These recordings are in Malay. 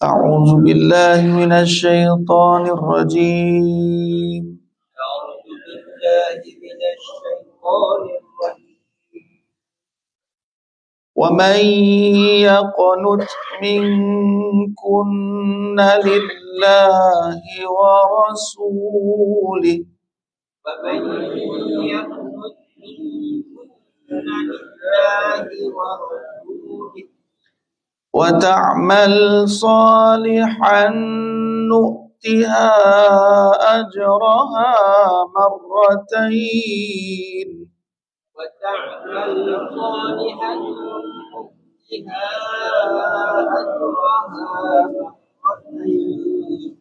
أعوذ بالله من الشيطان الرجيم. أعوذ بالله من الشيطان الرجيم. ومن يقنت منكن لله ورسوله ومن يقنت منكن لله ورسوله وتعمل صالحا نؤتها أجرها مرتين وتعمل صالحا نؤتها أجرها مرتين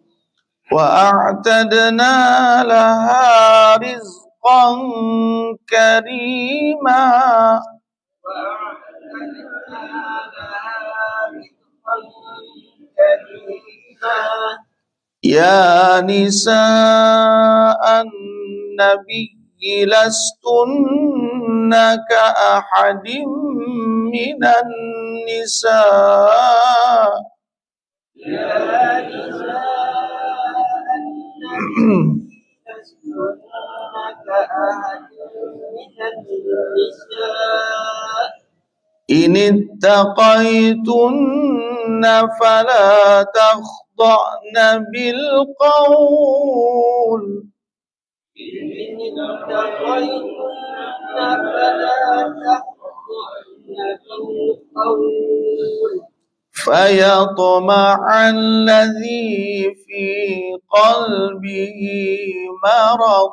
وأعتدنا لها رزقا كريما وأعتدنا لها رزقا كريما. يا نساء النبي لستن كأحد من النساء يا نساء النبي لستن كأحد من النساء إن اتقيتن فلا تخضعن بالقول إن اتقيتن فلا تخضعن بالقول فيطمع الذي في قلبه مرض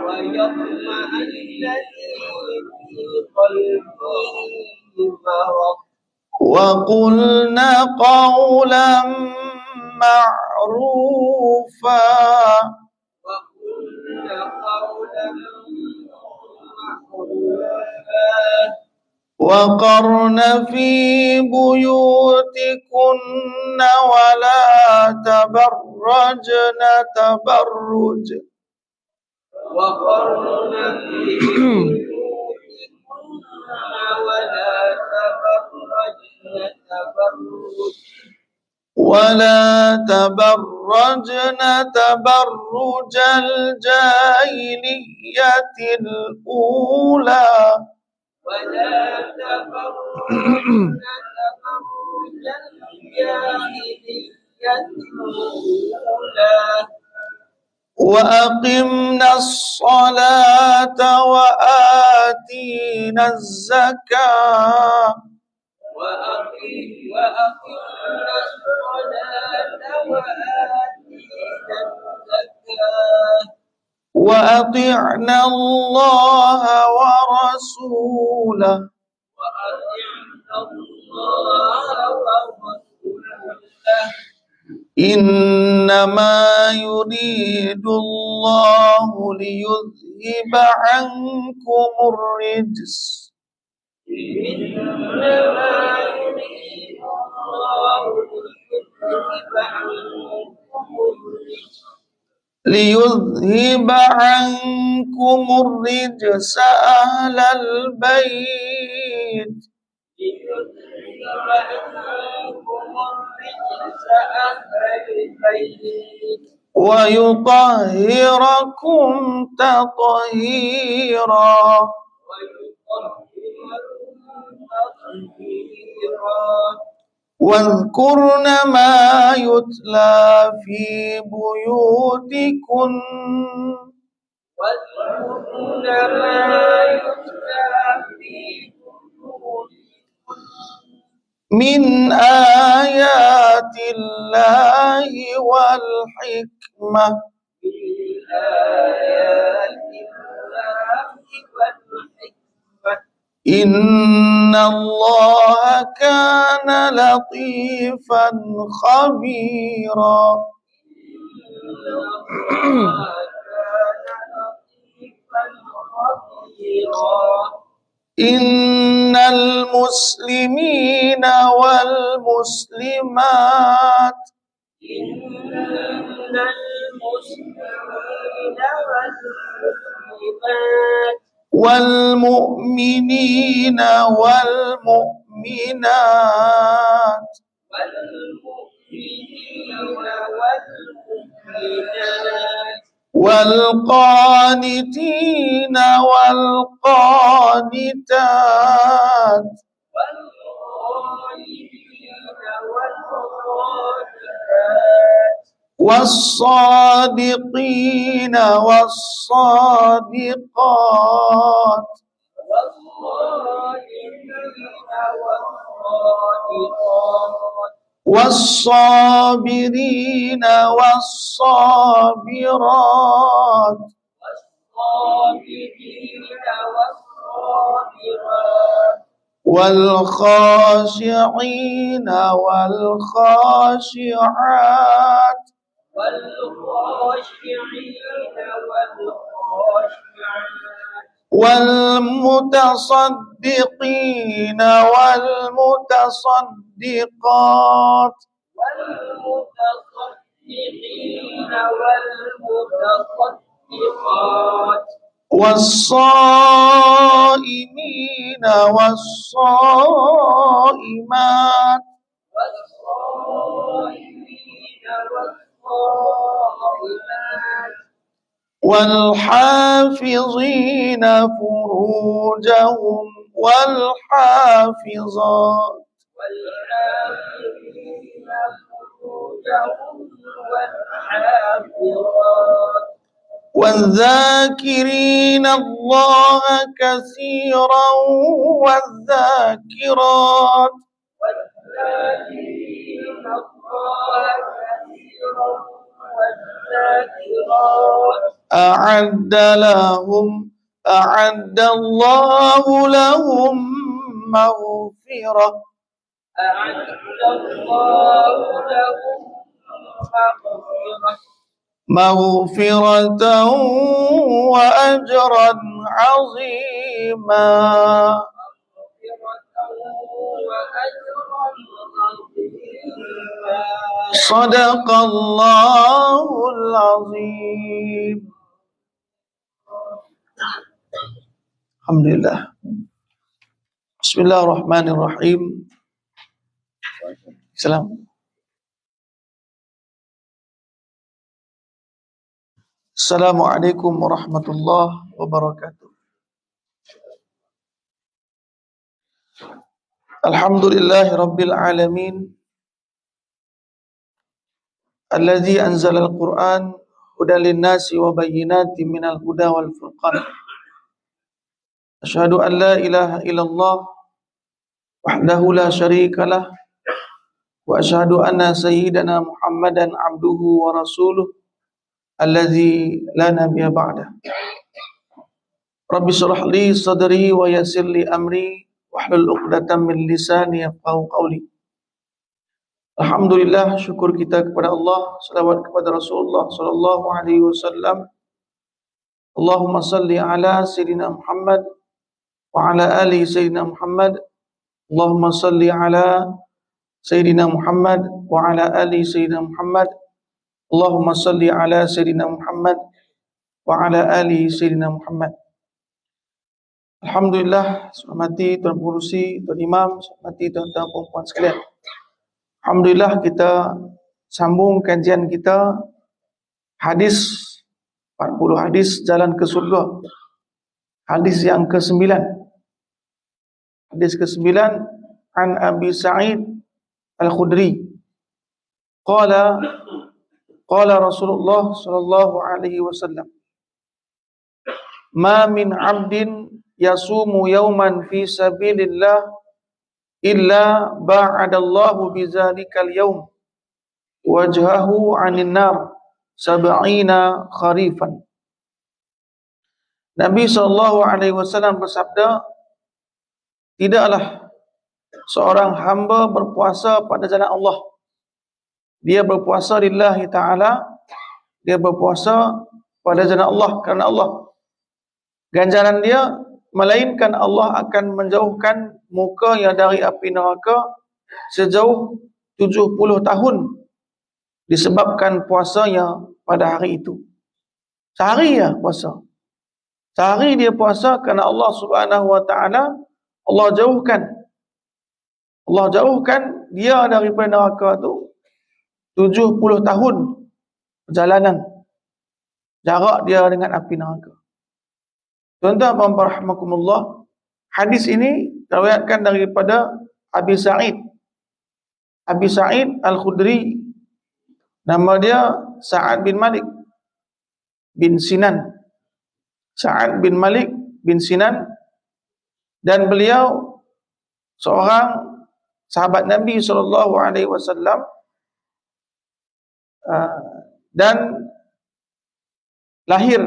ويطمع الذي في قلبه مرض. وقلن قولا معروفا وقلن قولا معروفا وقرن في بيوتكن ولا تبرجن تبرج وقرن في بيوتكن ولا تبرجن تبرج الجاهلية الأولى ولا تبرجن تبرج الجاهلية الأولى وأقمنا الصلاة وآتينا الزكاة وأقمنا الصلاة وآتينا الزكاة وأطعنا الله ورسوله وأطعنا الله ورسوله إنما يريد الله ليذهب عنكم الرجس إنما يريد الله ليذهب عنكم الرجس أهل البيت ويطهركم تطهيرا واذكرن ما يتلى في بيوتكن واذكرن ما يتلى في بيوتكن من آيات الله والحكمة إن الله كان لطيفا خبيرا إن المسلمين والمسلمات والمؤمنين والمؤمنات والقانتين والقانتات والصادقين والصادقات والصابرين والصابرات والخاشعين والخاشعات والمتصدقين والمتصدقات والصائمين والصائمات والحافظين فروجهم والحافظات والذاكرين الله كثيرا والذاكرات أعد الله لهم مغفرة وأجرا عظيما. صدق الله العظيم. Alhamdulillah. Bismillahirrahmanirrahim. Salam. Assalamualaikum warahmatullahi wabarakatuh. Alhamdulillahi rabbil alamin. Alladzi anzala al-Qur'an hudan lin-nasi wa bayyinatin minal huda wal furqan. Asyhadu an la ilaha illallah wahdahu la syarika lah wa asyhadu anna sayyidana Muhammadan abduhu wa rasuluh alladzi la nabiyya ba'da. Rabbi shrah li sadri wa yassir li amri wahlul 'uqdatam min lisani yafqahu qawli. Alhamdulillah, syukur kita kepada Allah, salawat kepada Rasulullah sallallahu alaihi wasallam. Allahumma salli ala sayyidina Muhammad wa ala ali sayyidina Muhammad. Allahumma salli ala sayyidina Muhammad wa ala ali sayyidina Muhammad. Allahumma salli ala sayyidina Muhammad wa ala ali sayyidina Muhammad. Alhamdulillah, hormati Tuan Pengerusi, Tuan Imam, hormati tuan-tuan puan-puan sekalian. Alhamdulillah, kita sambung kajian kita hadis 40 hadis jalan ke surga. Hadis yang ke-9. Hadis ke-9 an Abi Sa'id Al-Khudri. Qala Rasulullah sallallahu alaihi wasallam, ma min 'abdin yasumu yawman fi sabilillah illa ba'adallahu bizalikal yawm wajhahu 'anil nar 70 kharifan. Nabi SAW bersabda, tidaklah seorang hamba berpuasa pada jalan Allah. Dia berpuasa lillahi ta'ala, dia berpuasa pada jalan Allah kerana Allah. Ganjaran dia, melainkan Allah akan menjauhkan mukanya dari api neraka sejauh 70 tahun disebabkan puasanya pada hari itu. Sehari ya puasa. Sehari dia puasa kerana Allah Subhanahu wa taala, Allah jauhkan dia daripada neraka tu 70 tahun perjalanan jarak dia dengan api neraka. Tuan-tuan dan rahmakumullah, hadis ini diriwayatkan daripada Abi Sa'id Al-Khudri, nama dia Sa'ad bin Malik bin Sinan. Sa'ad bin Malik bin Sinan, dan beliau seorang sahabat Nabi SAW, dan lahir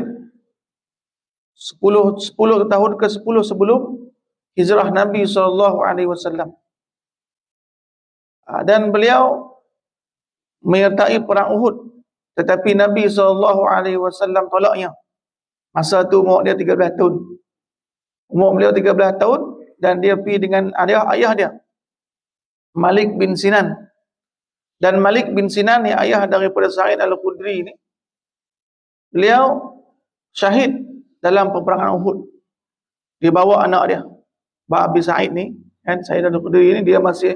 10 tahun ke-10 sebelum hijrah Nabi SAW. Dan beliau menyertai perang Uhud, tetapi Nabi SAW tolaknya. Masa tu umur dia 13 tahun. Umur beliau 13 tahun, dan dia pergi dengan ayah dia, Malik bin Sinan. Dan Malik bin Sinan ni ayah daripada Sa'id Al-Khudri ni, beliau syahid dalam peperangan Uhud. Dia bawa anak dia, Abi Sa'id ni, kan, Sa'id Al-Khudri ni, dia masih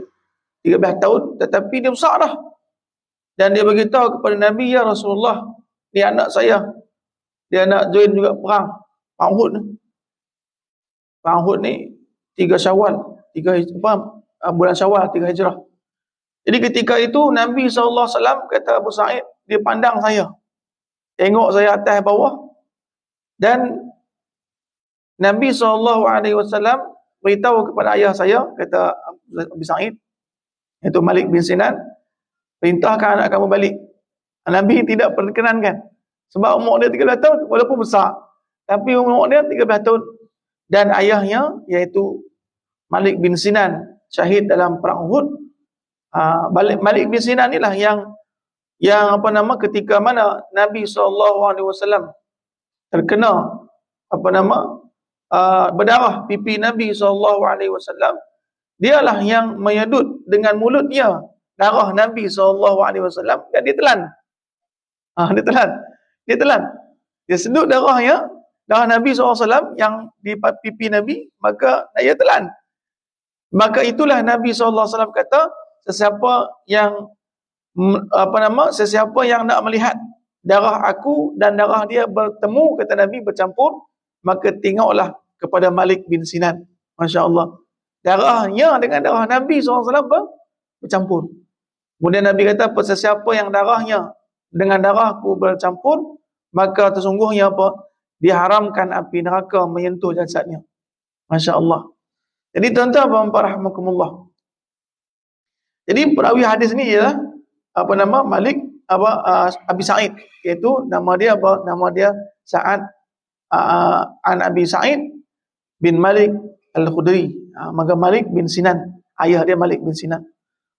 13 tahun, tetapi dia besar dah. Dan dia beritahu kepada Nabi, ya Rasulullah, ni anak saya, dia nak join juga perang Uhud ni. Perang Uhud ni 3 Syawal, bulan Syawal 3 Hijrah. Jadi ketika itu Nabi SAW kata Abu Sa'id, dia pandang saya, tengok saya atas bawah, dan Nabi SAW beritahu kepada ayah saya, kata Abu Sa'id, iaitu Malik bin Sinan, perintahkan anak kamu balik. Nabi tidak perkenankan, sebab umur dia 13 tahun, walaupun besar, tapi umur dia 13 tahun. Dan ayahnya, iaitu Malik bin Sinan, syahid dalam perang Uhud. Malik bin Sinan inilah yang ketika mana Nabi SAW terkena berdarah pipi Nabi SAW, dialah yang menyedut dengan mulutnya darah Nabi SAW, dan dia telan. Dia telan. Dia sedut darah Nabi SAW yang di pipi Nabi, maka dia telan. Maka itulah Nabi SAW kata, sesiapa yang nak melihat darah aku dan darah dia bertemu, kata Nabi, bercampur, maka tengoklah kepada Malik bin Sinan. Masya Allah, darahnya dengan darah Nabi SAW bercampur. Kemudian Nabi kata, sesiapa yang darahnya dengan darahku bercampur, maka sesungguhnya diharamkan api neraka menyentuh jasadnya. Masya Allah. Jadi tuan-tuan dan rahmakumullah, jadi perawi hadis ni ialah Malik Abi Sa'id, iaitu nama dia Sa'ad an Abi Sa'id bin Malik Al-Khudri. Maka Malik bin Sinan, ayah dia Malik bin Sinan.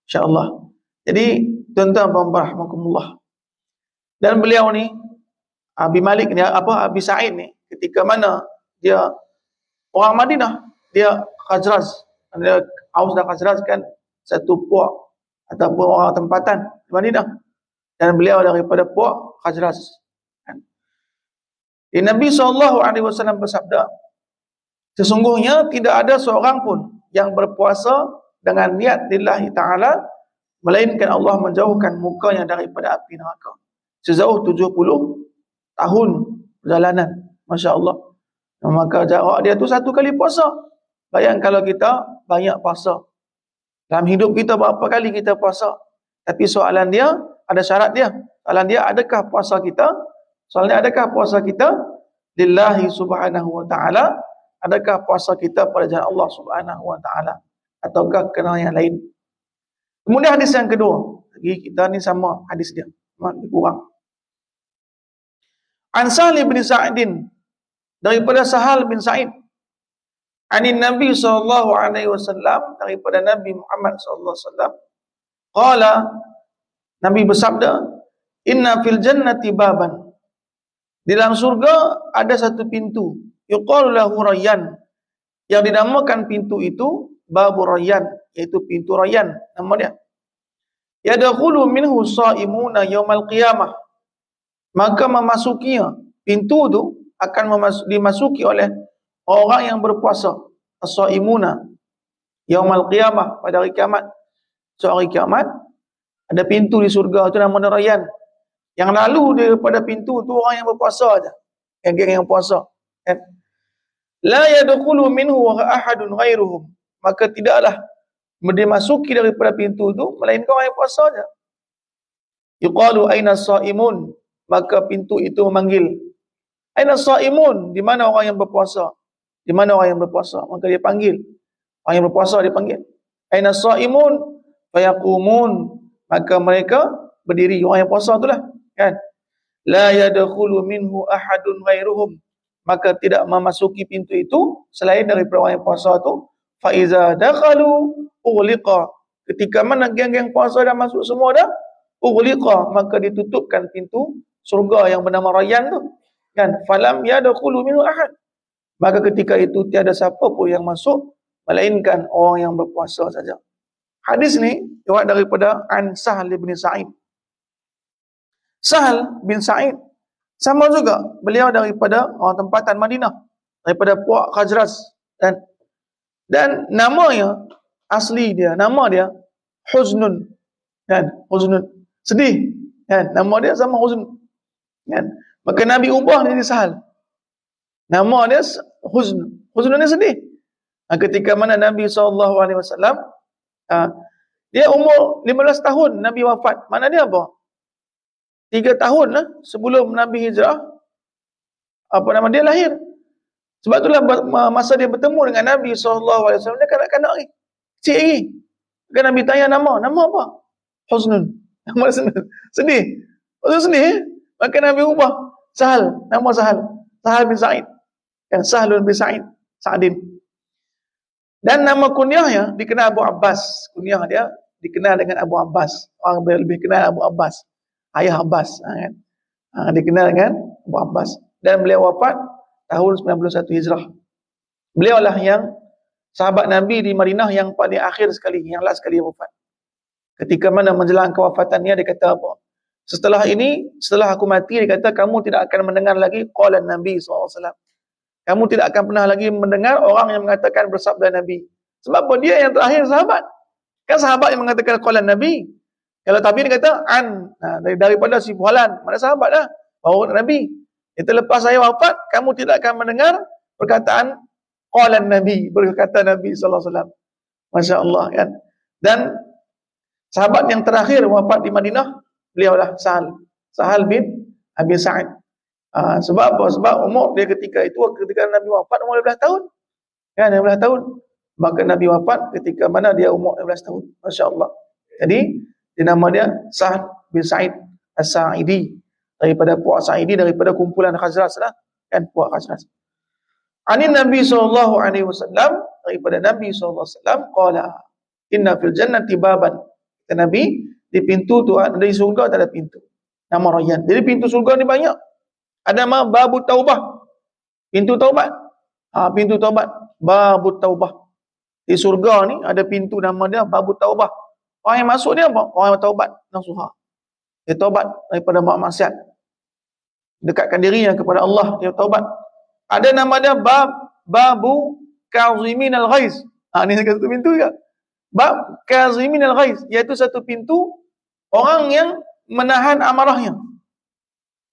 Insya-Allah. Jadi tuan-tuan dan rahmakumullah, dan beliau ni Abi Malik ni, Abi Sa'id ni, ketika mana dia orang Madinah, dia Khazraj, dia Aus dan Khazraj kan satu puak ataupun orang tempatan di Madinah, dan beliau daripada puak Khazraj. Nabi SAW bersabda, sesungguhnya tidak ada seorang pun yang berpuasa dengan niat lillahi ta'ala, melainkan Allah menjauhkan mukanya daripada api neraka sejauh 70 tahun perjalanan. Masya Allah. Maka jarak dia tu 1 kali puasa. Bayang kalau kita banyak puasa. Dalam hidup kita berapa kali kita puasa? Tapi soalan dia, ada syarat dia. Soalan dia, adakah puasa kita? Soalnya, adakah puasa kita lillahi subhanahu wa ta'ala? Adakah puasa kita pada jalan Allah subhanahu wa ta'ala? Ataukah kena yang lain? Kemudian hadis yang kedua. Lagi kita ni sama hadis dia, lebih kurang. An Sahal bin Sa'idin, daripada Sahal bin Sa'id, anin Nabi SAW, daripada Nabi Muhammad SAW, qala, Nabi bersabda, inna fil jannati baban, di dalam surga ada satu pintu, yuqalu lahu Rayyan, yang dinamakan pintu itu Babu Rayyan, iaitu pintu Rayyan, nama dia. Yadkhulu minhu shaimuna yaumal qiyamah, maka memasukinya, pintu itu akan dimasuki oleh orang yang berpuasa, as-shaimuna yaumal qiyamah, pada hari kiamat. So hari kiamat, Ada pintu di surga tu nama dia Rayyan. Yang lalu daripada pintu tu orang yang berpuasa aja. Geng-geng yang puasa. Kan? La yadkhulu minhu ahadun ghairuhum. Maka tidaklah dimasuki daripada pintu tu melainkan orang yang puasa aja. Yuqalu aina as-saimun. Maka pintu itu memanggil. Aina as-saimun? Di mana orang yang berpuasa? Di mana orang yang berpuasa? Maka dia panggil. Orang yang berpuasa dia panggil. Aina as-saimun? Fayaqumun. Maka mereka berdiri. Orang yang puasa itulah. Kan? La yadkhulu minhu ahadun ghairuhum. Maka tidak memasuki pintu itu selain daripada orang yang puasa tu. Fa iza dakhalu ughliqa. Ketika mana geng-geng puasa dah masuk semua dah, ughliqa, maka ditutupkan pintu surga yang bernama Rayyan tu. Kan? Falam yadkhulu minhu ahad. Maka ketika itu tiada siapa pun yang masuk melainkan orang yang berpuasa saja. Hadis ni riwayat daripada An Sahal bin Sa'id. Sahal bin Sa'id sama juga, beliau daripada orang tempatan Madinah, daripada puak Khazraj, dan namanya asli dia, nama dia Huznun, kan? Huznun, sedih, kan? Nama dia sama Huzn, kan? Maka Nabi ubah dia jadi Sahal. Nama dia Huzn. Huznun ni sedih. Ketika mana Nabi SAW, dia umur 15 tahun Nabi wafat. Mana dia apa? 3 tahun lah sebelum Nabi hijrah, dia lahir. Sebab itulah masa dia bertemu dengan Nabi SAW, dia kanak-kanak ni, kecil lagi. Kan Nabi tanya nama apa? Huznun. Nama sedih. Huznun sedih. Maka Nabi ubah Sahal, nama Sahal. Sahal bin Sa'id. Kan? Sahlun bin Sa'id. Sa'din. Dan nama kunyahnya dikenal Abu Abbas. Kunyah dia dikenal dengan Abu Abbas. Orang lebih kenal Abu Abbas. Ayah Abbas, kan? Dikenal dengan Abu Abbas. Dan beliau wafat tahun 91 Hijrah. Beliau lah yang sahabat Nabi di Madinah yang paling akhir sekali, yang last sekali wafat. Ketika mana menjelang kewafatannya, dia kata apa? Setelah aku mati, dia kata, kamu tidak akan mendengar lagi qalan Nabi SAW. Kamu tidak akan pernah lagi mendengar orang yang mengatakan bersabda Nabi. Sebab apa? Dia yang terakhir sahabat. Kan sahabat yang mengatakan qalan Nabi. Kalau tapi dia kata daripada si Fuhalan, mana sahabat dah, bawa Nabi. Itu lepas saya wafat, kamu tidak akan mendengar perkataan qalan Nabi, berkata Nabi SAW. Masya Allah, kan. Dan sahabat yang terakhir wafat di Madinah, beliaulah Sahal bin Abi Sa'id. Sebab apa? Sebab umur dia ketika Nabi wafat umur 15 tahun. Kan, 15 tahun. Maka Nabi wafat ketika mana dia umur 15 tahun. Masya Allah. Jadi nama dia Sahal bin Sa'id As-Sa'idi, daripada puak Sa'idi, daripada kumpulan Khazraj lah, kan, puak Khazraj. Anin Nabi SAW, daripada Nabi SAW, qala inna fil jannati baban. Kata Nabi, di pintu tu, di surga ada pintu nama Rayyan. Jadi pintu surga ni banyak. Ada nama Babu Taubah, pintu taubat. Pintu taubat, Babu Taubah. Di surga ni ada pintu nama dia Babu Taubah. Orang yang masuk dia apa? Orang yang taubat nasuha. Dia taubat daripada maksiat. Dekatkan dirinya kepada Allah, dia taubat. Ada nama dia Babu Kazimin al-Ghaiz. Ini satu pintu juga. Bab Kazimin al-Ghaiz, iaitu satu pintu orang yang menahan amarahnya.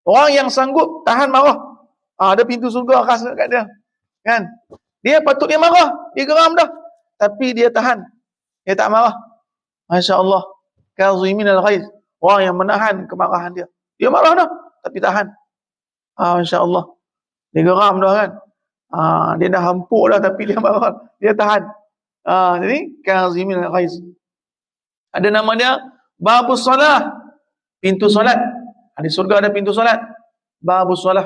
Orang yang sanggup tahan marah. Ada pintu surga khas kat dia. Kan? Dia patut dia marah, dia geram dah. Tapi dia tahan. Dia tak marah. Masya Allah. Kazimin al-Ghaiz. Orang yang menahan kemarahan dia. Dia marah dah, tapi tahan. Masya Allah. Dia geram dah, kan. Dia dah hampuk dah, tapi dia marah. Dia tahan. Jadi, Kazimin al-Ghaiz. Ada nama dia Babus Salah. Pintu solat. Di surga ada pintu solat. Babus Salah.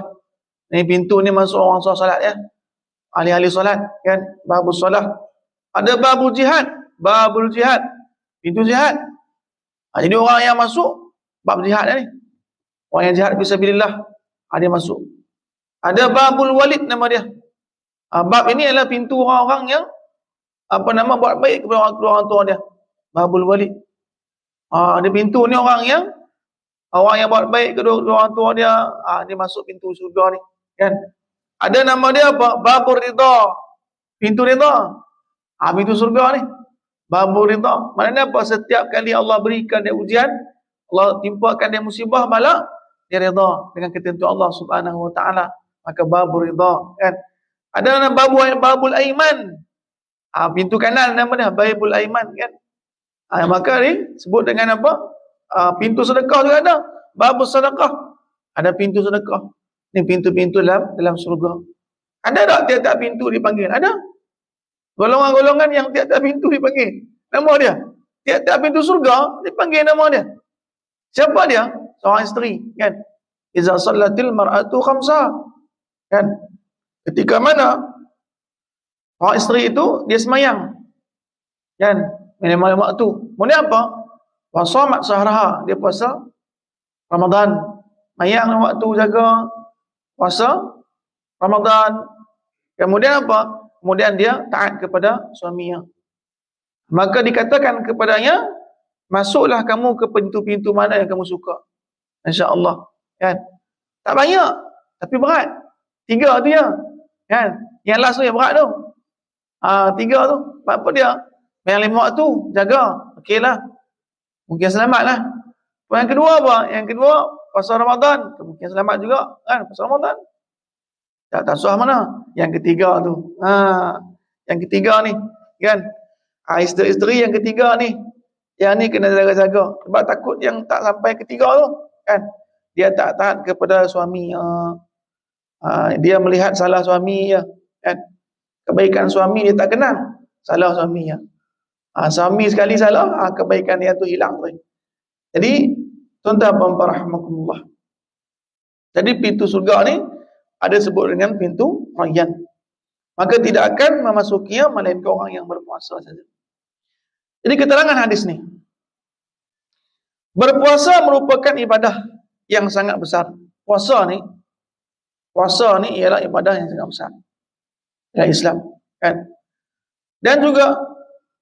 Ini pintu ni masuk orang solat, ya. Ahli-ahli solat, kan. Babus Salah. Ada Babul Jihad. Babul Jihad. Pintu jihad. Jadi orang yang masuk bab jihad ni. Orang yang jihad fisabilillah, dia masuk. Ada Babul Walid nama dia. Bab ini adalah pintu orang-orang yang buat baik kepada orang tua dia. Babul Walid. Ada pintu ni orang yang buat baik kepada orang tua dia, dia masuk pintu surga ni, kan. Ada nama dia apa? Babul Ridha. Pintu ridha. Pintu surga ni. Babul ridha. Maknanya apa? Setiap kali Allah berikan dia ujian, Allah timpakan dia musibah bala, dia redha dengan ketentuan Allah Subhanahu wa taala. Maka babul ridha, kan? Ada nama babul aiman. Pintu kanan nama dia babul aiman, kan? Maka ni sebut dengan apa? Pintu sedekah juga ada. Babul sedekah. Ada pintu sedekah. Ni pintu-pintu dalam surga. Ada tak tiap-tiap pintu dipanggil? Ada. Golongan-golongan yang tiap-tiap pintu dipanggil. Nama dia. Tiap-tiap pintu surga dipanggil nama dia. Siapa dia? Seorang isteri, kan? Iza sallatil mar'atu khamsa. Kan? Ketika mana orang isteri itu dia semayang. Kan? Malam waktu. Kemudian apa? Wa shamat sahraha, dia puasa Ramadan. Mayang waktu jaga puasa Ramadan. Kemudian apa? Kemudian dia taat kepada suaminya. Maka dikatakan kepadanya, masuklah kamu ke pintu-pintu mana yang kamu suka. Insya-Allah. Kan? Tak banyak, tapi berat. 3 tu ya. Kan? Yang last tu yang berat tu. 3 tu. Apa dia? Yang 5 waktu jaga. Okeylah. Mungkin selamatlah. Yang kedua apa? Yang kedua puasa Ramadan, mungkin selamat juga kan puasa Ramadan. Tak susah mana? Yang ketiga tu. Yang ketiga ni, kan? Isteri-isteri yang ketiga ni. Yang ni kena jaga-jaga. Sebab takut yang tak sampai ketiga tu, kan? Dia tak taat kepada suami. Dia melihat salah suami ya, kan? Kebaikan suami dia tak kenal, salah suami ya. Suami sekali salah, kebaikan dia tu hilang tu. Jadi tuan-tuan rahmatullah. Jadi pintu surga ni ada sebut dengan pintu rayyan. Maka tidak akan memasukinya melainkan orang yang berpuasa saja. Jadi keterangan hadis ni, berpuasa merupakan ibadah yang sangat besar. Puasa ni ialah ibadah yang sangat besar dalam Islam, kan? Dan juga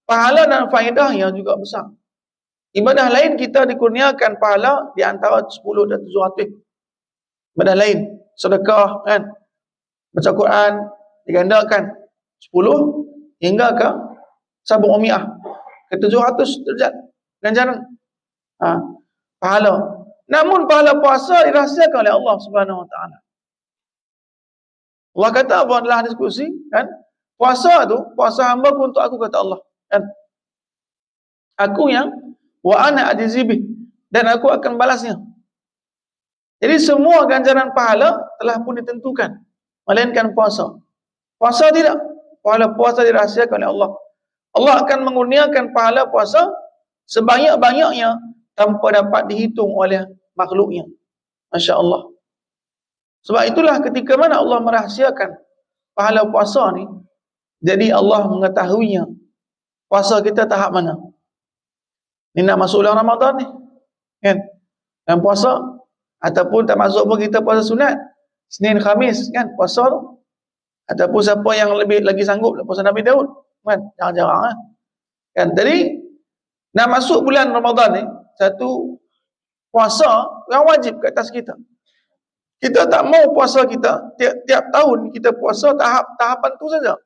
pahala dan faedahnya juga besar. Ibadah lain kita dikurniakan pahala di antara 10 dan 700. Ibadah lain, sedekah, kan? Baca Quran digandakan 10 hingga ke 700 ke 700 derajat ganjaran pahala. Namun pahala puasa dirahsiakan oleh Allah Subhanahu wa taala. Allah kata apa dalam diskusi, kan? Puasa hamba untuk aku, kata Allah, kan? Aku yang wa ana ajzibih, dan aku akan balasnya. Jadi semua ganjaran pahala telah pun ditentukan, melainkan puasa. Puasa tidak. Pahala puasa dirahsiakan oleh Allah. Allah akan mengurniakan pahala puasa sebanyak-banyaknya tanpa dapat dihitung oleh makhluknya. Masya Allah. Sebab itulah ketika mana Allah merahsiakan pahala puasa ni, jadi Allah mengetahuinya puasa kita tahap mana. Ni nak masuk bulan Ramadan ni, kan? Dan puasa, ataupun tak masuk pun kita puasa sunat Senin Khamis, kan? Puasa tu. Ataupun siapa yang lebih lagi sanggup puasa Nabi Daud, kan? Jarang-jarang, kan? Jadi nak masuk bulan Ramadan ni, satu puasa yang wajib ke atas kita. Kita tak mau puasa kita tiap tahun kita puasa tahapan tu saja.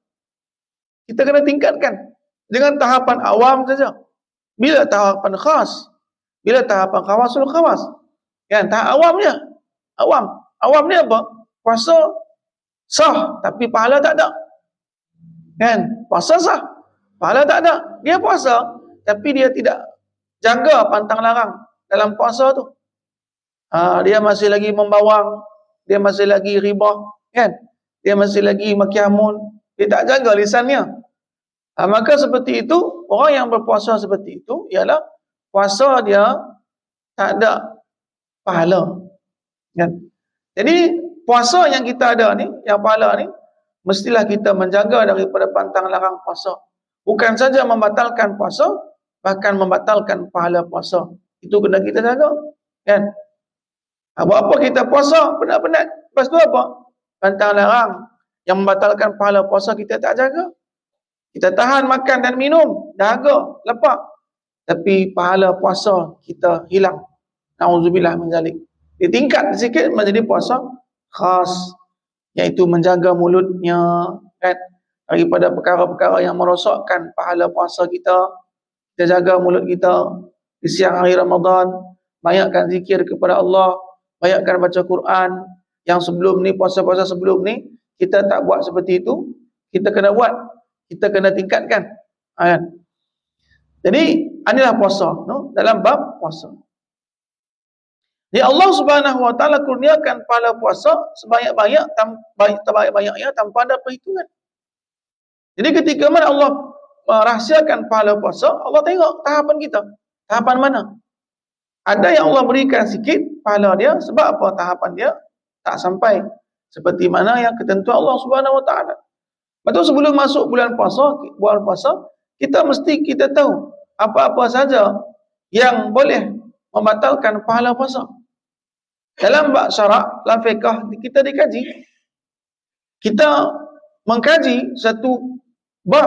Kita kena tingkatkan dengan tahapan awam saja. Bila tahapan khas? Bila tahapan khawasul khawas? Kan, tahap awamnya. Awam ni apa? Puasa sah tapi pahala tak ada. Kan? Puasa sah, pahala tak ada. Dia puasa tapi dia tidak jaga pantang larang dalam puasa tu. Dia masih lagi membawang, dia masih lagi riba, kan? Dia masih lagi makiamun, dia tak jaga lisannya. Maka seperti itu, orang yang berpuasa seperti itu ialah puasa dia tak ada pahala, kan? Jadi puasa yang kita ada ni, yang pahala ni, mestilah kita menjaga daripada pantang larang puasa. Bukan saja membatalkan puasa, bahkan membatalkan pahala puasa. Itu kena kita jaga, kan? Buat apa kita puasa penat-penat, lepas tu apa? Pantang larang yang membatalkan pahala puasa kita tak jaga. Kita tahan makan dan minum, dahaga, lepak, tapi pahala puasa kita hilang. Nauzubillah min zalik. Ditingkat sikit menjadi puasa khas, iaitu menjaga mulutnya, kan, daripada perkara-perkara yang merosakkan pahala puasa kita, kita jaga mulut kita di siang hari Ramadan, banyakkan zikir kepada Allah, banyakkan baca Quran. Yang sebelum ni, puasa-puasa sebelum ni, kita tak buat seperti itu, kita kena buat, kita kena tingkatkan. Kan? Jadi, inilah puasa, no? Dalam bab puasa. Jadi Allah Subhanahu Wa Taala kurniakan pahala puasa sebanyak-banyaknya tanpa ada perhitungan. Jadi ketika mana Allah merahsiakan pahala puasa, Allah tengok tahapan kita. Tahapan mana? Ada yang Allah berikan sikit pahala dia, sebab apa? Tahapan dia tak sampai seperti mana yang ketentuan Allah Subhanahu Wa Taala. Betul, sebelum masuk bulan puasa, kita mesti tahu apa-apa saja yang boleh membatalkan pahala puasa. Dalam bab syarak, dalam fiqh, kita dikaji. Kita mengkaji satu bab.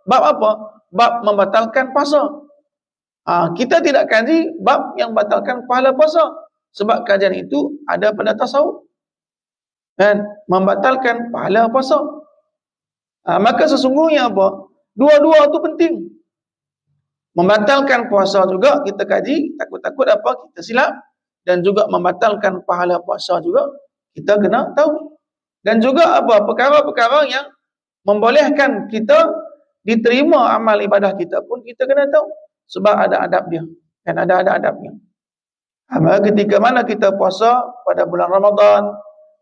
Bab apa? Bab membatalkan puasa. Kita tidak kaji bab yang membatalkan pahala puasa. Sebab kajian itu ada pada tasawuf. Dan membatalkan pahala puasa. Maka sesungguhnya apa? Dua-dua itu penting. Membatalkan puasa juga kita kaji, takut-takut apa? Kita silap. Dan juga membatalkan pahala puasa juga kita kena tahu. Dan juga apa? Perkara-perkara yang membolehkan kita diterima amal ibadah kita pun kita kena tahu. Sebab ada adab dia. Dan ada adabnya. Maka ketika mana kita puasa pada bulan Ramadan,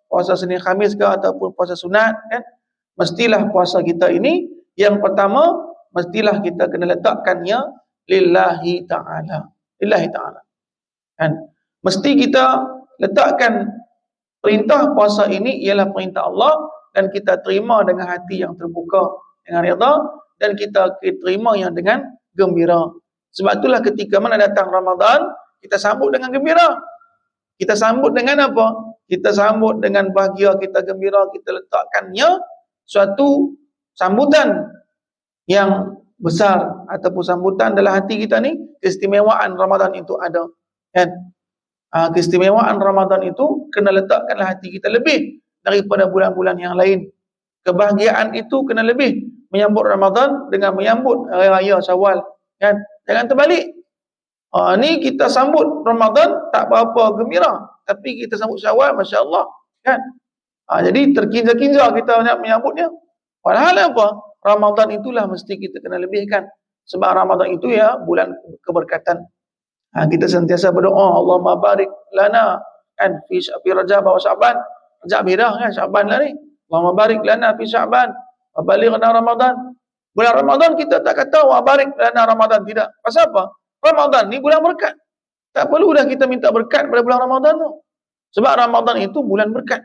puasa Senin Khamis ke ataupun puasa sunat, kan? Mestilah puasa kita ini, yang pertama, mestilah kita kena letakkannya lillahi ta'ala. Lillahi ta'ala. Kan? Mesti kita letakkan perintah puasa ini ialah perintah Allah, dan kita terima dengan hati yang terbuka, dengan redha, dan kita terima yang dengan gembira. Sebab itulah ketika mana datang Ramadan, kita sambut dengan gembira. Kita sambut dengan apa? Kita sambut dengan bahagia, kita gembira, kita letakkannya suatu sambutan yang besar, ataupun sambutan dalam hati kita ni, keistimewaan Ramadan itu ada. Kan? Keistimewaan Ramadan itu kena letakkanlah hati kita lebih daripada bulan-bulan yang lain. Kebahagiaan itu kena lebih menyambut Ramadan dengan menyambut Hari Raya Syawal. Kan? Jangan terbalik. Ni kita sambut Ramadan tak apa-apa gembira, tapi kita sambut Syawal, Masya Allah. Kan? Jadi terkinja-kinja kita menyambutnya. Padahal apa? Ramadan itulah mesti kita kena lebihkan. Sebab Ramadan itu ya bulan keberkatan. Kita sentiasa berdoa, Allahumma barik lana kan fi Rajab wa Sya'ban. Rajab dah kan, Sya'ban lah ni. Allahumma barik lana fi Sya'ban wa balighna Ramadan. Bulan Ramadan kita tak kata wa barik lana Ramadan, tidak. Pasal apa? Ramadan ni bulan berkat. Tak perlu dah kita minta berkat pada bulan Ramadan tu. Sebab Ramadan itu bulan berkat.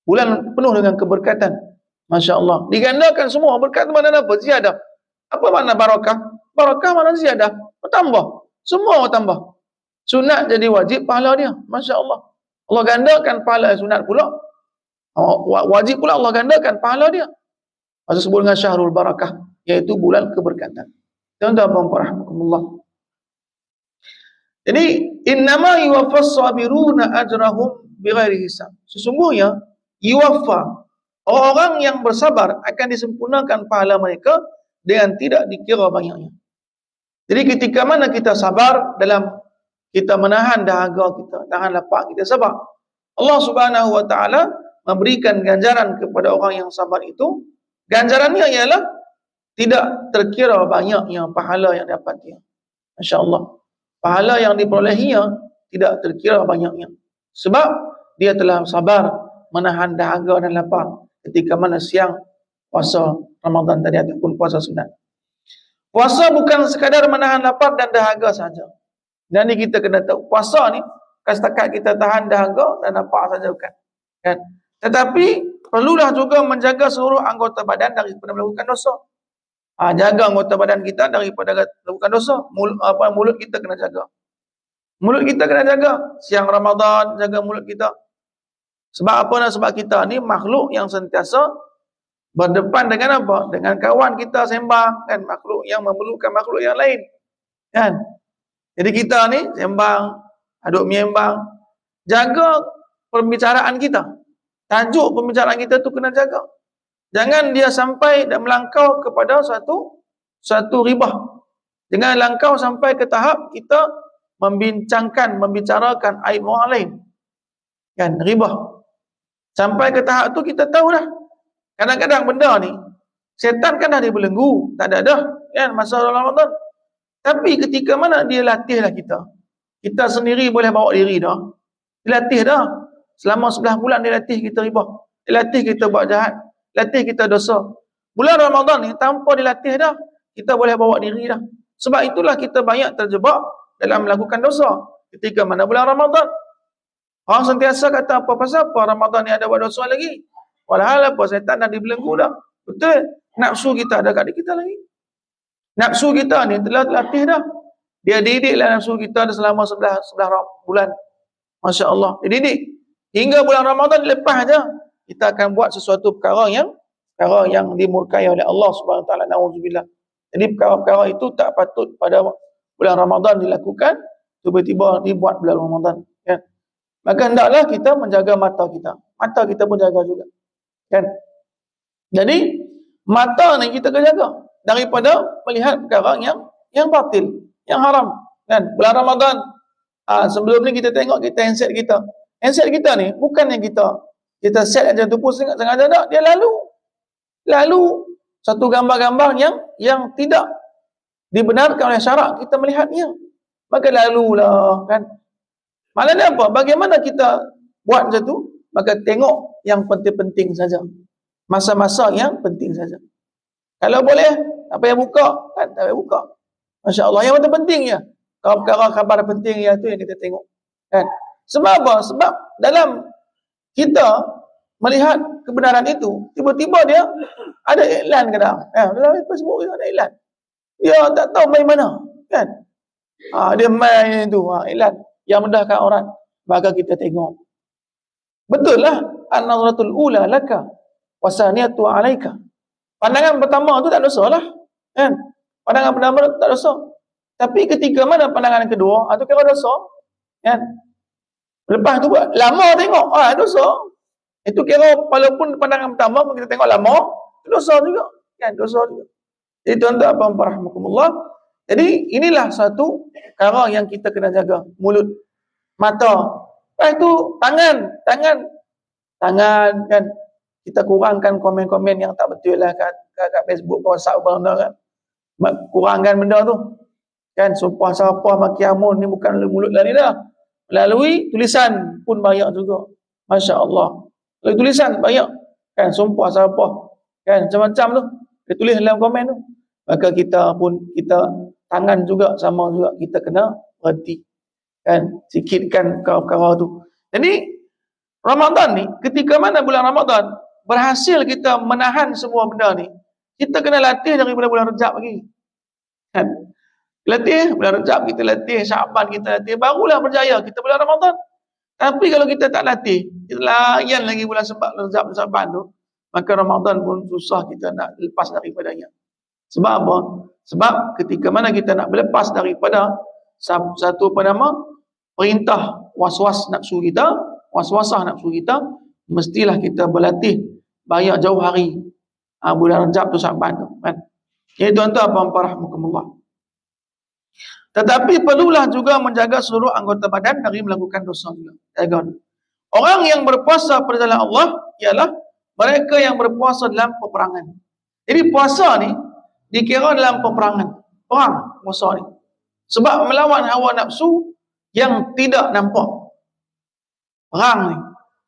Bulan penuh dengan keberkatan. Masya Allah. Digandakan semua berkat tu mana apa? Ziyadah. Apa makna barakah? Barakah mana ziyadah? Bertambah. Semua bertambah. Sunat jadi wajib, pahala dia. Masya Allah. Allah gandakan pahala sunat pula. Wajib pula Allah gandakan pahala dia. Maksud sebut dengan syahrul barakah, iaitu bulan keberkatan. Tuan-tuan rahmatullah. Jadi, innama yuwaffas sabiruna ajrahum bighairi hisab. Sesungguhnya, yuwaffa, orang yang bersabar akan disempurnakan pahala mereka dengan tidak dikira banyaknya. Jadi ketika mana kita sabar dalam kita menahan dahaga kita, tahan lapar kita sabar, Allah Subhanahu Wa Taala memberikan ganjaran kepada orang yang sabar itu. Ganjarannya ialah tidak terkira banyaknya pahala yang dapat dia. Masya Allah. Pahala yang diperolehinya tidak terkira banyaknya. Sebab dia telah sabar menahan dahaga dan lapar ketika mana siang puasa Ramadan tadi ataupun puasa sunat. Puasa bukan sekadar menahan lapar dan dahaga saja. Dan ni kita kena tahu, puasa ni bukan setakat kita tahan dahaga dan lapar saja, bukan. Kan? Tetapi perlulah juga menjaga seluruh anggota badan daripada melakukan dosa. Jaga anggota badan kita daripada melakukan dosa. Mulut kita kena jaga. Mulut kita kena jaga. Siang Ramadan jaga mulut kita. Sebab apa? Sebab kita ni makhluk yang sentiasa berdepan dengan apa? Dengan kawan kita sembang, kan? Makhluk yang memerlukan makhluk yang lain, kan? Jadi kita ni sembang, aduk menyembang, jaga pembicaraan kita. Tajuk pembicaraan kita tu kena jaga. Jangan dia sampai dan melangkau kepada suatu ribah. Jangan langkau sampai ke tahap kita membicarakan aib orang lain. Kan, ribah. Sampai ke tahap tu kita tahu dah. Kadang-kadang benda ni, setan kan dah dibelenggu, tak ada dah. Kan, masa Ramadan. Tapi ketika mana dia latihlah kita. Kita sendiri boleh bawa diri dah. Dia latih dah. Selama 11 bulan dia latih kita ribah. Dia latih kita buat jahat. Latih kita dosa. Bulan Ramadan ni, tanpa dilatih dah, kita boleh bawa diri dah. Sebab itulah kita banyak terjebak dalam melakukan dosa. Ketika mana bulan Ramadan. Orang sentiasa kata apa pasal apa Ramadan ni ada buat dosa lagi. Walhal apa setan dah dibelenggu dah. Betul. Nafsu kita ada kat diri kita lagi. Nafsu kita ni telah latih dah. Dia didiklah nafsu kita selama 11 bulan. Masya Allah. Dia didik. Hingga bulan Ramadan lepas je kita akan buat sesuatu perkara yang dimurkai oleh Allah Subhanahu Wa Taala. Nauzubillah. Jadi perkara-perkara itu tak patut pada bulan Ramadan dilakukan, tiba-tiba dibuat bulan Ramadan. Kan? Maka hendaklah kita menjaga mata kita. Mata kita pun jaga juga. Kan? Jadi mata ni kita kena jaga daripada melihat perkara yang batil, yang haram. Kan? Bulan Ramadan, sebelum ni kita tengok handset kita. Handset kita ni bukan yang kita set aja tu pun sengaja tak, dia lalu satu gambar-gambar yang tidak dibenarkan oleh syarak kita melihatnya. Maka lalulah, kan? Maknanya apa? Bagaimana kita buat macam tu? Maka tengok yang penting-penting saja. Masa-masa yang penting saja. Kalau boleh, tak payah buka, kan? Tak payah buka. Masya Allah, yang penting-penting ya. Kalau perkara khabar penting ya, tu yang kita tengok. Kan? Sebab apa? Sebab dalam kita melihat kebenaran itu, tiba-tiba dia ada iklan kadang. Dalam Facebook dia ada iklan. Dia tak tahu main mana. Kan? Dia main itu, iklan yang mendahkan orang. Maka kita tengok. Betul lah. An-nazratul ula laka wasaniyatu alaika. Pandangan pertama tu tak dosa lah. Kan? Pandangan pertama tak dosa. Tapi ketika mana pandangan yang kedua, itu kira dosa. Kan? Lepas tu buat lama tengok, dosa. Itu kira walaupun pandangan pertama kita tengok lama, dosa juga. Kan? Dosa juga. Jadi tuan-tuan apa rahmatullah. Jadi inilah satu perkara yang kita kena jaga. Mulut, mata. Lepas tu tangan kan. Kita kurangkan komen-komen yang tak betul lah kat Facebook, WhatsApp benda kan. Kurangkan benda tu. Kan, sumpah siapa maki amun ni bukan melalui mulut lah ni dah. Melalui tulisan pun banyak juga. Masya Allah. Melalui tulisan banyak. Kan, sumpah siapa. Kan, macam-macam tu. Dia tulis dalam komen tu. Maka kita tangan juga sama juga. Kita kena berhenti. Kan, sikitkan perkara-perkara tu. Jadi, Ramadan ni, ketika mana bulan Ramadan, berhasil kita menahan semua benda ni, kita kena latih daripada bulan Rejab lagi. Kan? Latih, bulan Rejab kita latih, Syaban kita latih, barulah berjaya kita bulan Ramadan. Tapi kalau kita tak latih, kita layan lagi bulan Rejab dan Syaban tu, maka Ramadan pun susah kita nak lepas daripadanya. Sebab apa? Sebab ketika mana kita nak berlepas daripada satu perintah waswas nafsu kita, waswasah nafsu kita, mestilah kita berlatih banyak jauh hari. Bulan Rejab tu Syaban tu kan. Jadi tuan-tuan apa rahmatullah. Tetapi perlulah juga menjaga seluruh anggota badan dari melakukan dosa juga. Orang yang berpuasa pada jalan Allah ialah mereka yang berpuasa dalam peperangan. Jadi puasa ni dikira dalam peperangan. Perang puasa ni. Sebab melawan hawa nafsu yang tidak nampak. Perang ni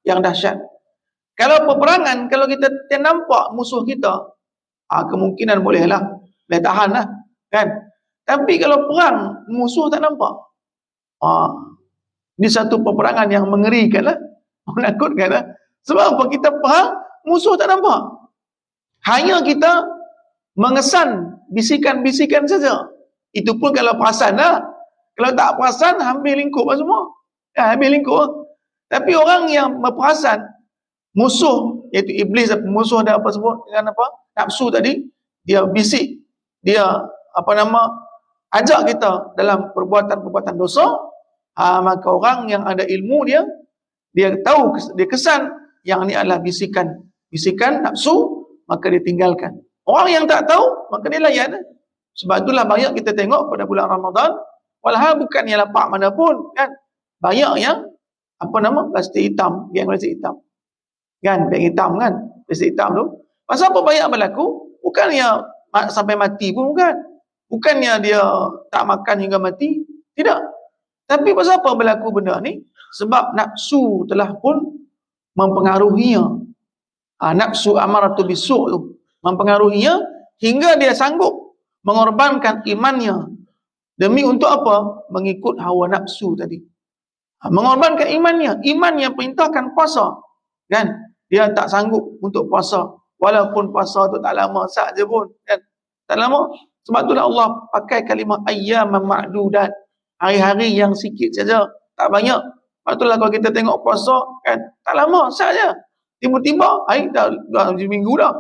yang dahsyat. Kalau peperangan, kalau kita nampak musuh kita, kemungkinan bolehlah, boleh tahan lah, kan? Tapi kalau perang, musuh tak nampak. Ini satu peperangan yang mengerikan lah, menakutkan lah. Sebab apa? Kita perang, musuh tak nampak. Hanya kita mengesan bisikan-bisikan saja. Itu pun kalau perasan lah. Kalau tak perasan, hampir lingkup lah semua. Hampir lingkup lah. Tapi orang yang berperasan, musuh, iaitu iblis, musuh dan apa sebut dengan apa? Nafsu tadi, dia bisik, dia ajak kita dalam perbuatan-perbuatan dosa, maka orang yang ada ilmu dia tahu, dia kesan yang ini adalah bisikan nafsu, maka dia tinggalkan. Orang yang tak tahu, maka dia layan. Sebab itulah banyak kita tengok pada bulan Ramadan, walhal bukannya lapak mana pun, kan? Banyak yang plastik hitam, geng plastik hitam. Kan, geng hitam kan, plastik hitam tu. Pasal apa banyak berlaku? Bukannya sampai mati pun bukan. Bukannya dia tak makan hingga mati, tidak. Tapi pasal apa berlaku benda ni? Sebab nafsu telah pun mempengaruhinya. Nafsu amaratu bisu' tu mempengaruhinya hingga dia sanggup mengorbankan imannya demi untuk apa? Mengikut hawa nafsu tadi. Mengorbankan imannya. Imannya perintahkan puasa, kan? Dia tak sanggup untuk puasa, walaupun puasa tu tak lama saja pun, kan? Tak lama. Sebab itulah Allah pakai kalimah ayyaman ma'dudat, hari-hari yang sikit saja, tak banyak. Sebab itulah kalau kita tengok puasa, kan, tak lama saja. Tiba-tiba dah minggu dah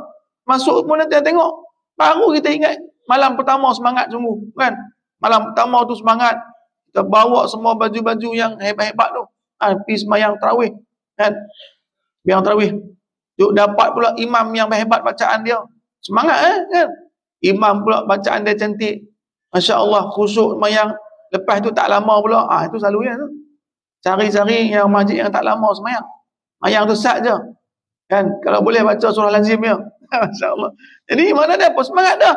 masuk pun nanti tengok, baru kita ingat malam pertama semangat sungguh, kan? Malam pertama tu semangat, kita bawa semua baju-baju yang hebat-hebat tu, pergi sembahyang tarawih, kan? Sembahyang tarawih, dapat pula imam yang hebat bacaan dia, semangat, kan? Imam pula bacaan dia cantik, Masya Allah, khusyuk sembahyang. Lepas tu tak lama pula, itu selalu ya tu, cari-cari yang masjid yang tak lama sembahyang, sembahyang tu sat je, kan? Kalau boleh baca surah lazim ya. Masya Allah. Jadi mana ada apa, semangat dah.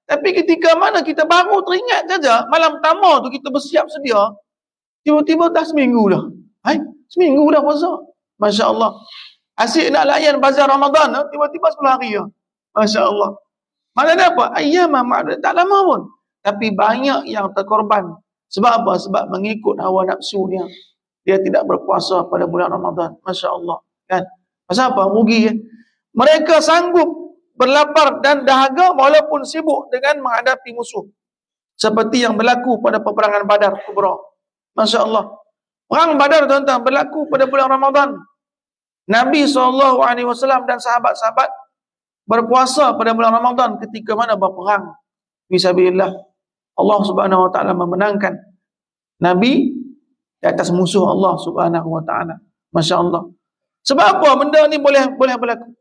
Tapi ketika mana kita baru teringat saja, malam pertama tu kita bersiap sedia, tiba-tiba dah seminggu dah. Seminggu dah puasa. Masya Allah. Asyik nak layan bazar Ramadan, tiba-tiba 10 hari ya. Masya Allah. Mana ada apa? Ayyaman ma'dudat, tak lama pun. Tapi banyak yang terkorban. Sebab apa? Sebab mengikut hawa nafsu dia. Dia tidak berpuasa pada bulan Ramadan. Masya Allah. Kan? Pasal apa? Rugi ya. Mereka sanggup berlapar dan dahaga walaupun sibuk dengan menghadapi musuh. Seperti yang berlaku pada peperangan Badar Kubra. Masya Allah. Perang Badar, tuan-tuan, berlaku pada bulan Ramadan. Nabi SAW dan sahabat-sahabat berpuasa pada bulan Ramadan ketika mana berperang fisabilillah. Allah Subhanahu Wa Taala memenangkan Nabi di atas musuh Allah Subhanahu Wa Taala. Masya Allah. Sebab apa benda ni boleh berlaku?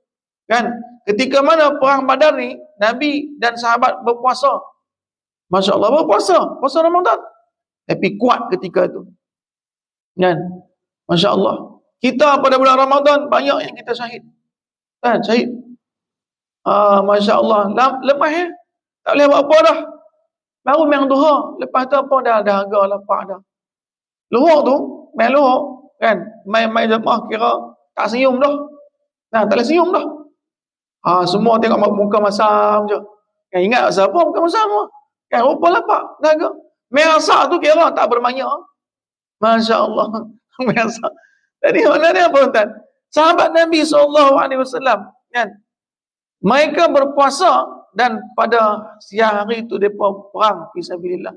Kan? Ketika mana perang Badar ni, Nabi dan sahabat berpuasa. Masya Allah, puasa Ramadan. Tapi kuat ketika itu. Kan? Masya Allah. Kita pada bulan Ramadan banyak yang kita syahid. Kan? Syahid. Masya Allah. Lepas ya, tak boleh buat apa dah. Baru main duha. Lepas tu apa dah agak lapar dah. Luhur tu, main luhur. Kan? Main jemaah kira tak senyum dah. Tak boleh senyum dah. Semua tengok muka masam je. Kan, ingat siapa muka masam tu? Kan, rupa lapar. Dah agak. Merasa tu kira tak bermanya. Masya Allah. Merasa. Jadi mana dia apa, tuan? Sahabat Nabi SAW, kan? Mereka berpuasa dan pada siang hari itu mereka perang fisabilillah.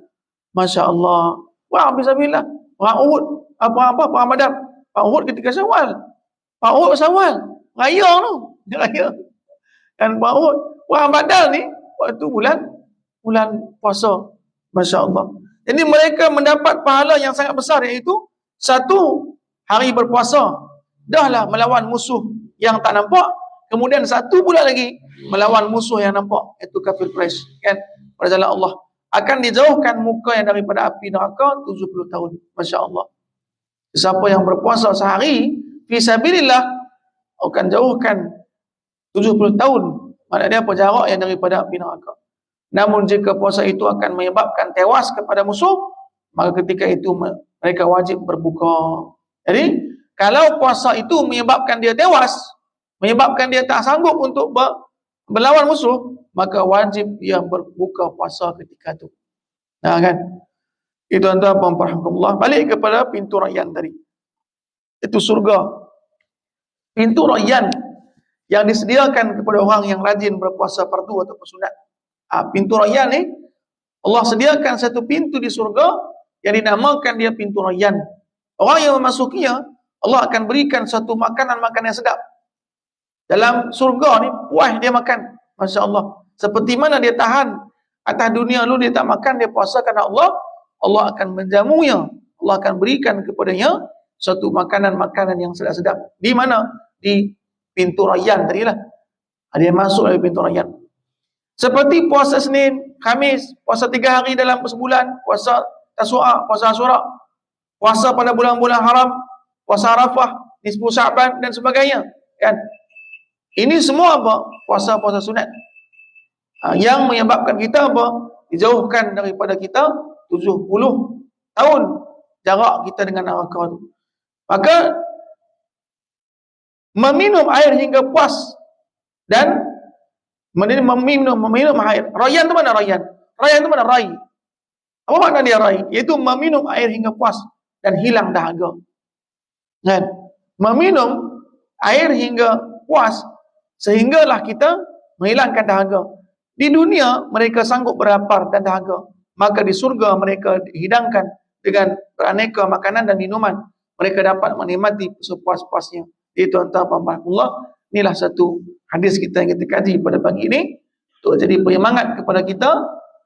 Masya Allah. Perang fisabilillah. Perang Uhud. Perang Badar. Perang Uhud ketika Syawal. Perang Uhud Syawal. Raya tu. Raya. Dan perang Uhud. Perang Badar ni waktu bulan puasa. Masya Allah. Jadi mereka mendapat pahala yang sangat besar, iaitu satu hari berpuasa. Dahlah melawan musuh yang tak nampak. Kemudian satu pula lagi melawan musuh yang nampak, iaitu kafir Quraisy, kan? Pada jalan Allah akan dijauhkan muka yang daripada api neraka 70 tahun. Masya Allah. Siapa yang berpuasa sehari fisabilillah akan jauhkan 70 tahun. Maknanya apa? Jarak yang daripada api neraka. Namun jika puasa itu akan menyebabkan tewas kepada musuh, maka ketika itu mereka wajib berbuka. Jadi kalau puasa itu menyebabkan dia tewas, menyebabkan dia tak sanggup untuk berlawan musuh, maka wajib dia berbuka puasa ketika itu. Nah, kan? Itu tuan-tuan Allah. Balik kepada pintu rayyan tadi. Itu surga. Pintu rayyan yang disediakan kepada orang yang rajin berpuasa fardu atau sunat. Pintu rayyan ni, Allah sediakan satu pintu di surga yang dinamakan dia pintu rayyan. Orang yang memasukinya, Allah akan berikan satu makanan-makanan yang sedap. Dalam surga ni, puas dia makan. Masya Allah. Seperti mana dia tahan atas dunia dulu, dia tak makan, dia puasa kerana Allah, Allah akan menjamunya. Allah akan berikan kepadanya satu makanan-makanan yang sedap-sedap. Di mana? Di pintu rayyan tadilah. Dia masuk dari pintu rayyan. Seperti puasa Senin, Khamis, puasa 3 hari dalam sebulan, puasa Tasu'a, puasa Asyura, puasa pada bulan-bulan haram, puasa Arafah, nisfu Sya'ban dan sebagainya, kan? Ini semua apa? Puasa-puasa sunat. Yang menyebabkan kita apa? Dijauhkan daripada kita 70 tahun jarak kita dengan neraka itu. Maka meminum air hingga puas dan meminum air. Rayyan itu mana rayyan? Rayyan itu mana rai? Apa makna dia rai? Iaitu meminum air hingga puas dan hilang dahaga. Kan? Meminum air hingga puas sehinggalah kita menghilangkan dahaga. Di dunia mereka sanggup berlapar dan dahaga, maka di surga mereka dihidangkan dengan beraneka makanan dan minuman. Mereka dapat menikmati sepuas-puasnya. Itu antara Allah. Inilah satu hadis kita yang kita kaji pada pagi ini untuk jadi penyemangat kepada kita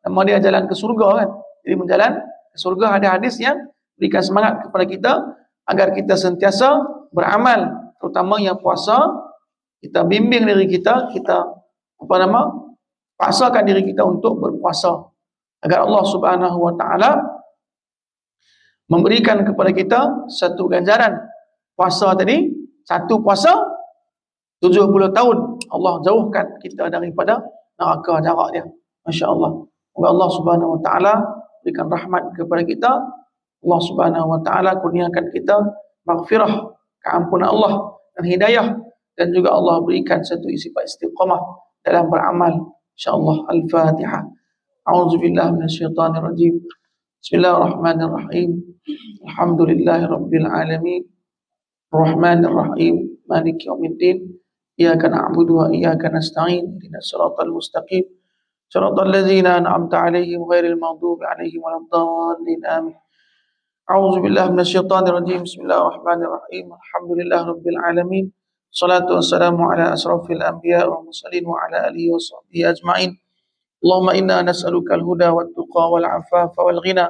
nama dia jalan ke surga, kan. Jadi menjalan ke surga, ada hadis yang berikan semangat kepada kita agar kita sentiasa beramal, terutama yang puasa. Kita bimbing diri kita, paksakan diri kita untuk berpuasa agar Allah Subhanahu wa taala memberikan kepada kita satu ganjaran. Puasa tadi, satu puasa 70 tahun Allah jauhkan kita daripada neraka jarak dia. Masya-Allah. Semoga Allah Subhanahu wa taala berikan rahmat kepada kita. Allah Subhanahu wa taala kurniakan kita maghfirah, keampunan Allah dan hidayah, dan juga Allah berikan satu sifat istiqamah dalam beramal. Insya-Allah. Al-Fatihah. A'udzubillahi minasyaitonir rajim. Bismillahirrahmanirrahim. Alhamdulillahirabbil alamin. Arrahmanir rahim. Maliki yaumiddin. Iyyaka na'budu wa iyyaka nasta'in. Ihdinas siratal mustaqim. Siratal ladzina an'amta 'alaihim ghairil maghdubi 'alaihim waladdallin. Amin. A'udzu billahi minasyaitonir rajim. Bismillahirrahmanirrahim. Alhamdulillahirabbil alamin. Shalatu wassalamu ala asrafil anbiya wal mursalin wa ala alihi washabbihi ajma'in. Allahumma inna nas'aluka al-huda wat tuqa wal 'afafa wal ghina.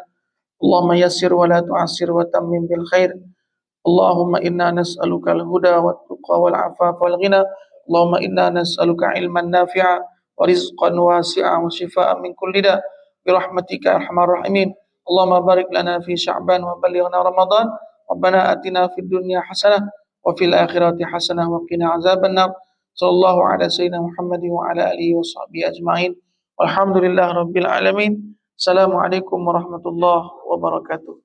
Allahumma yassir wa la tu'assir wa tammim bil khair. Allahumma inna nas'aluka al-huda wat tuqa wal 'afafa wal ghina. Allahumma inna nas'aluka ilman nafi'a wa rizqan wasi'a wa shifaa'an min kulli da' bi rahmatika arhamar rahimin. Allahumma barik lana fi Sya'ban wa ballighna Ramadan. Rabbana atina fid dunya hasanah wa fil akhirati hasanah wa qina azabannar. Sallallahu ala sayyidina Muhammadin wa ala alihi wa sahbihi ajma'in. Walhamdulillahirabbil alamin. Assalamualaikum warahmatullahi wabarakatuh.